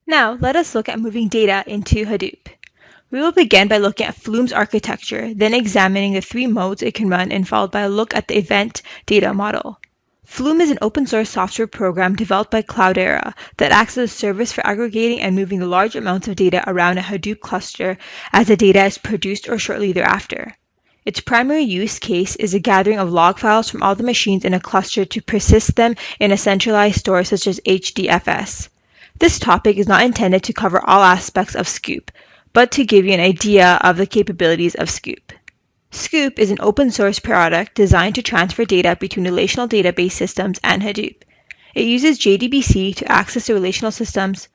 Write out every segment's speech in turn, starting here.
Now, let us look at moving data into Hadoop. We will begin by looking at Flume's architecture, then examining the three modes it can run, and followed by a look at the event data model. Flume is an open-source software program developed by Cloudera that acts as a service for aggregating and moving the large amounts of data around a Hadoop cluster as the data is produced or shortly thereafter. Its primary use case is the gathering of log files from all the machines in a cluster to persist them in a centralized store such as HDFS. This topic is not intended to cover all aspects of Scoop, but to give you an idea of the capabilities of Scoop. Scoop is an open-source product designed to transfer data between relational database systems and Hadoop. It uses JDBC to access the relational systems.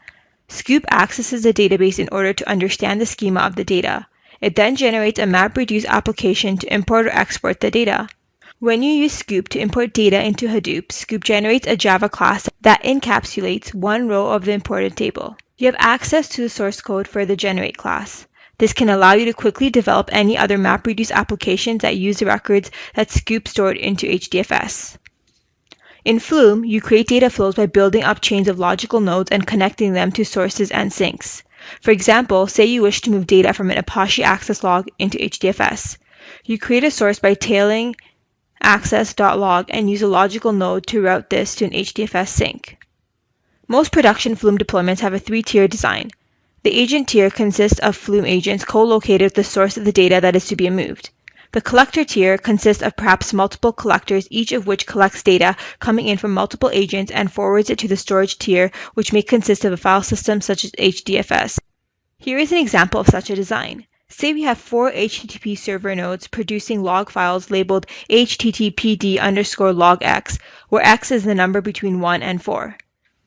Scoop accesses the database in order to understand the schema of the data. It then generates a MapReduce application to import or export the data. When you use Scoop to import data into Hadoop, Scoop generates a Java class that encapsulates one row of the imported table. You have access to the source code for the generate class. This can allow you to quickly develop any other MapReduce applications that use the records that Scoop stored into HDFS. In Flume, you create data flows by building up chains of logical nodes and connecting them to sources and sinks. For example, say you wish to move data from an Apache access log into HDFS. You create a source by tailing access.log and use a logical node to route this to an HDFS sink. Most production Flume deployments have a three-tier design. The agent tier consists of Flume agents co-located with the source of the data that is to be moved. The collector tier consists of perhaps multiple collectors, each of which collects data coming in from multiple agents and forwards it to the storage tier, which may consist of a file system such as HDFS. Here is an example of such a design. Say we have 4 HTTP server nodes producing log files labeled httpd_logx, where x is the number between 1 and 4.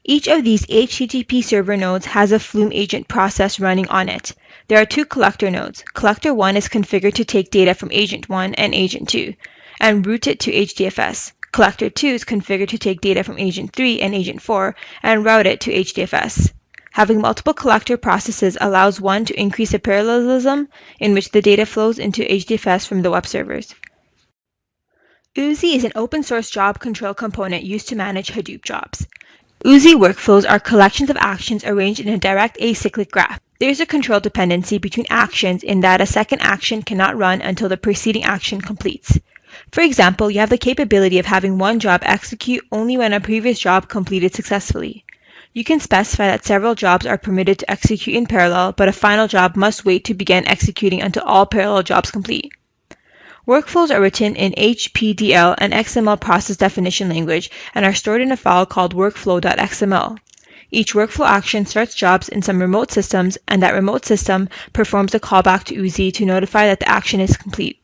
Each of these HTTP server nodes has a Flume agent process running on it. There are 2 collector nodes. Collector 1 is configured to take data from agent 1 and agent 2 and route it to HDFS. Collector 2 is configured to take data from agent 3 and agent 4 and route it to HDFS. Having multiple collector processes allows one to increase the parallelism in which the data flows into HDFS from the web servers. Oozie is an open-source job control component used to manage Hadoop jobs. Oozie workflows are collections of actions arranged in a direct acyclic graph. There is a control dependency between actions in that a second action cannot run until the preceding action completes. For example, you have the capability of having one job execute only when a previous job completed successfully. You can specify that several jobs are permitted to execute in parallel, but a final job must wait to begin executing until all parallel jobs complete. Workflows are written in HPDL, an XML process definition language, and are stored in a file called workflow.xml. Each workflow action starts jobs in some remote systems, and that remote system performs a callback to Oozie to notify that the action is complete.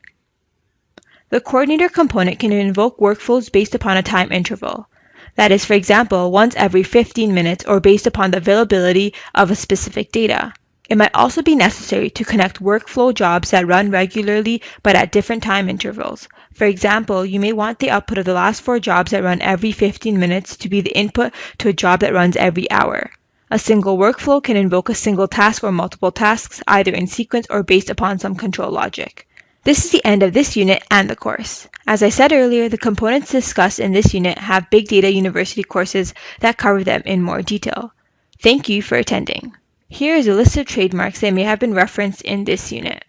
The coordinator component can invoke workflows based upon a time interval. That is, for example, once every 15 minutes or based upon the availability of a specific data. It might also be necessary to connect workflow jobs that run regularly but at different time intervals. For example, you may want the output of the last 4 jobs that run every 15 minutes to be the input to a job that runs every hour. A single workflow can invoke a single task or multiple tasks, either in sequence or based upon some control logic. This is the end of this unit and the course. As I said earlier, the components discussed in this unit have Big Data University courses that cover them in more detail. Thank you for attending. Here is a list of trademarks that may have been referenced in this unit.